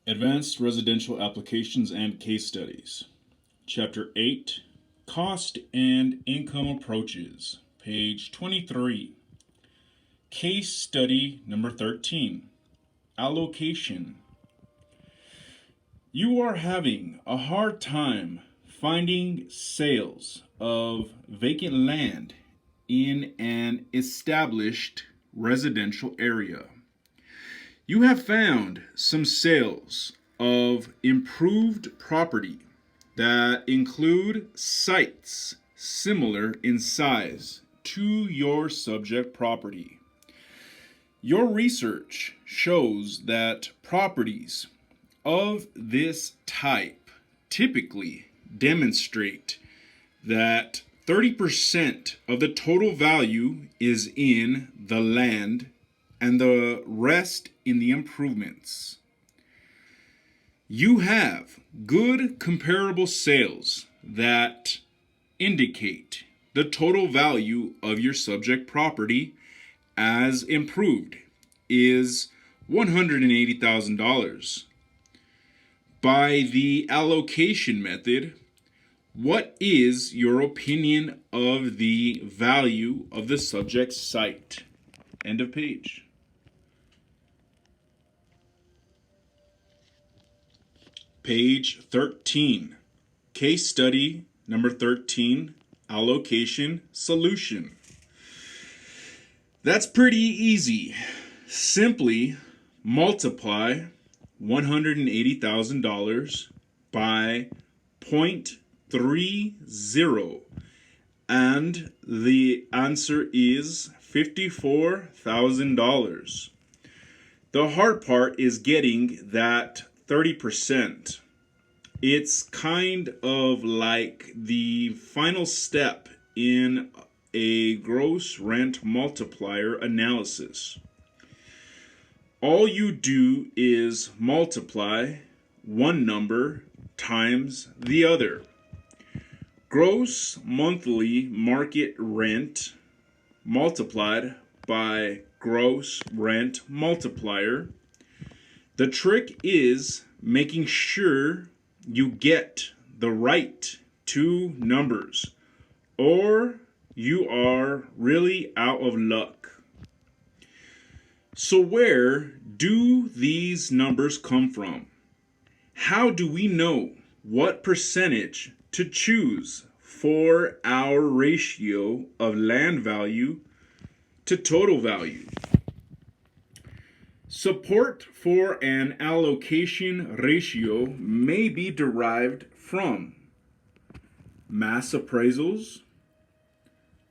Advanced Residential Applications and Case Studies. Chapter 8, Cost and Income Approaches. Page 23. Case Study number 13, Allocation. You are having a hard time finding sales of vacant land in an established residential area. You have found some sales of improved property that include sites similar in size to your subject property. Your research shows that properties of this type typically demonstrate that 30% of the total value is in the land and the rest in the improvements. You have good comparable sales that indicate the total value of your subject property as improved is $180,000. By the allocation method, what is your opinion of the value of the subject site? End of page. Page 13. Case study number 13, Allocation Solution. That's pretty easy. Simply multiply $180,000 by 0.30 and the answer is $54,000. The hard part is getting that 30%. It's kind of like the final step in a gross rent multiplier analysis. All you do is multiply one number times the other. Gross monthly market rent multiplied by gross rent multiplier. The trick is making sure you get the right two numbers, or you are really out of luck. So where do these numbers come from? How do we know what percentage to choose for our ratio of land value to total value? Support for an allocation ratio may be derived from mass appraisals,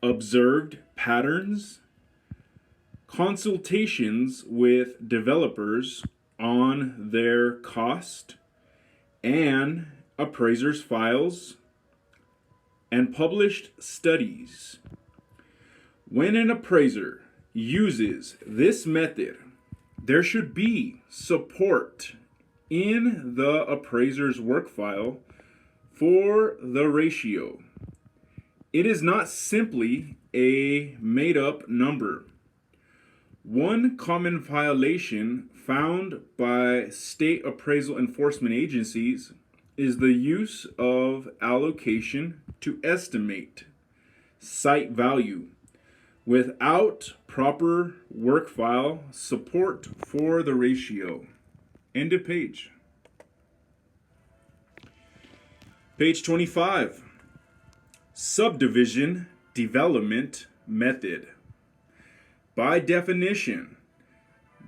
observed patterns, consultations with developers on their cost and appraisers' files, and published studies. When an appraiser uses this method, there should be support in the appraiser's work file for the ratio. It is not simply a made-up number. One common violation found by state appraisal enforcement agencies is the use of allocation to estimate site value without proper work file support for the ratio. End of page. Page 25. Subdivision development method. By definition,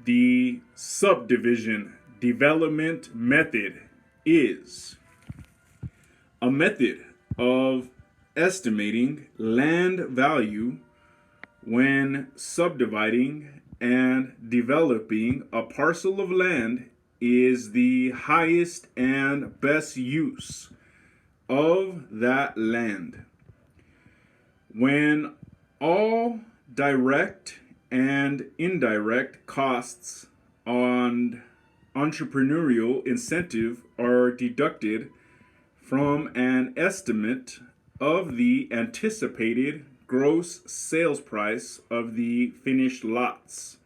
the subdivision development method is a method of estimating land value when subdividing and developing a parcel of land is the highest and best use of that land. When all direct and indirect costs on entrepreneurial incentive are deducted from an estimate of the anticipated gross sales price of the finished lots.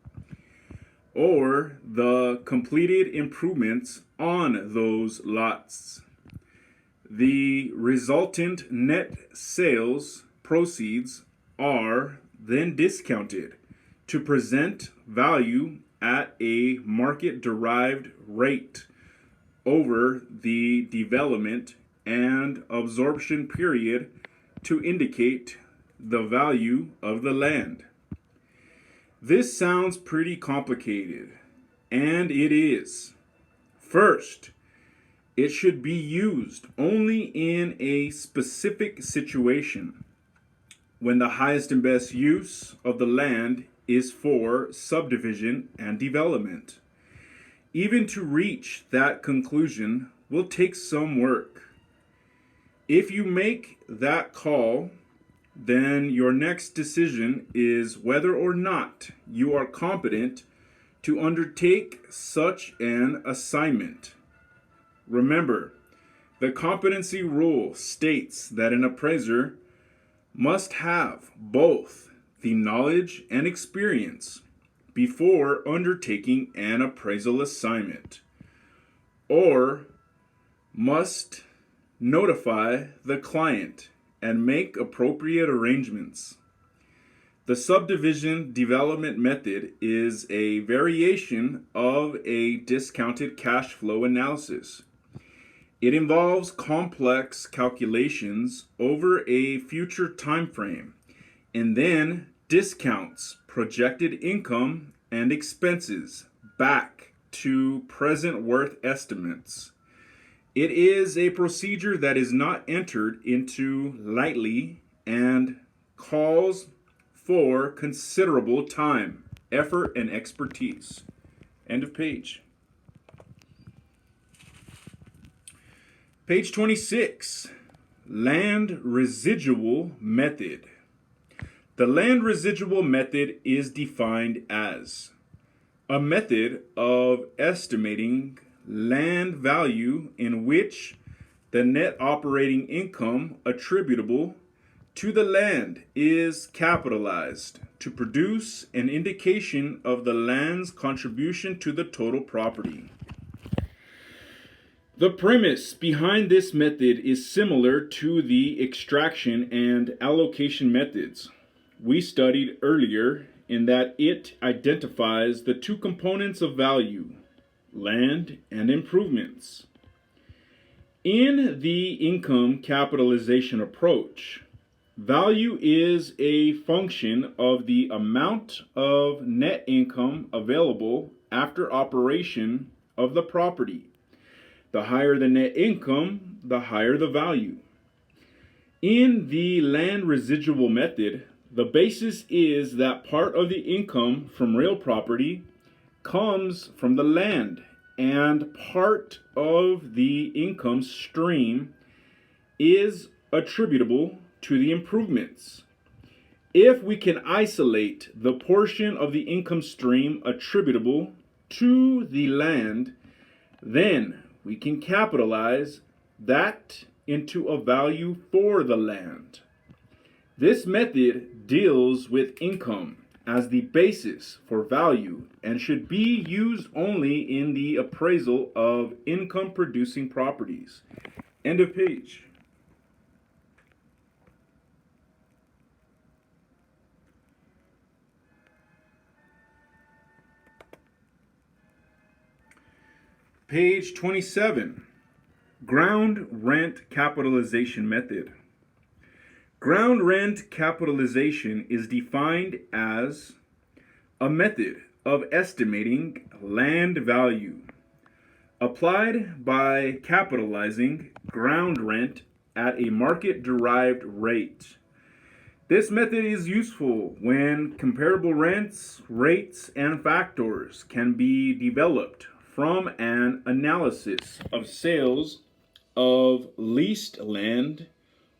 or the completed improvements on those lots. The resultant net sales proceeds are then discounted to present value at a market-derived rate over the development and absorption period to indicate the value of the land. This sounds pretty complicated, and it is. First, it should be used only in a specific situation when the highest and best use of the land is for subdivision and development. Even to reach that conclusion will take some work. If you make that call, then your next decision is whether or not you are competent to undertake such an assignment. Remember, the competency rule states that an appraiser must have both the knowledge and experience before undertaking an appraisal assignment, or must notify the client and make appropriate arrangements. The subdivision development method is a variation of a discounted cash flow analysis. It involves complex calculations over a future time frame and then discounts projected income and expenses back to present worth estimates. It is a procedure that is not entered into lightly and calls for considerable time, effort, and expertise. End of page. Page 26, land residual method. The land residual method is defined as a method of estimating land value in which the net operating income attributable to the land is capitalized to produce an indication of the land's contribution to the total property. The premise behind this method is similar to the extraction and allocation methods we studied earlier, in that it identifies the two components of value, land and improvements. In the income capitalization approach, value is a function of the amount of net income available after operation of the property. The higher the net income, the higher the value. In the land residual method, the basis is that part of the income from real property comes from the land, and part of the income stream is attributable to the improvements. If we can isolate the portion of the income stream attributable to the land, then we can capitalize that into a value for the land. This method deals with income as the basis for value and should be used only in the appraisal of income producing properties. End of page. Page 27, ground rent capitalization method. Ground rent capitalization is defined as a method of estimating land value applied by capitalizing ground rent at a market-derived rate. This method is useful when comparable rents, rates, and factors can be developed from an analysis of sales of leased land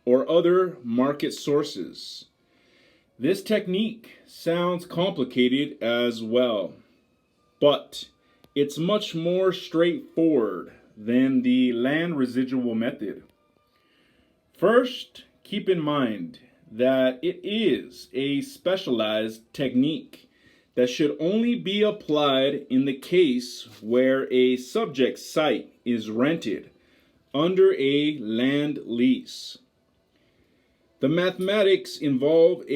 or other market sources. This technique sounds complicated as well, but it's much more straightforward than the land residual method. First, keep in mind that it is a specialized technique that should only be applied in the case where a subject site is rented under a land lease. The mathematics involved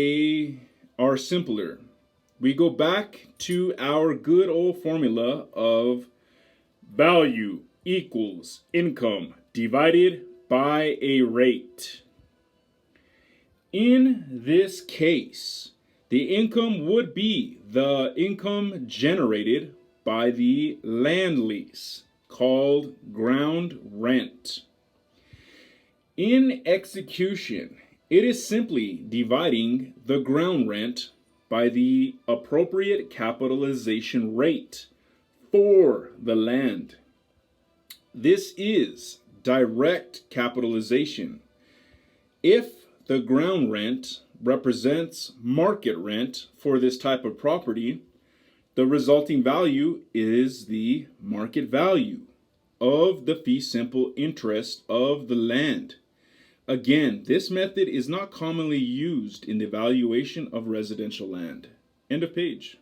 are simpler. We go back to our good old formula of value equals income divided by a rate. In this case, the income would be the income generated by the land lease, called ground rent. In execution, it is simply dividing the ground rent by the appropriate capitalization rate for the land. This is direct capitalization. If the ground rent represents market rent for this type of property, the resulting value is the market value of the fee simple interest of the land. Again, this method is not commonly used in the valuation of residential land. End of page.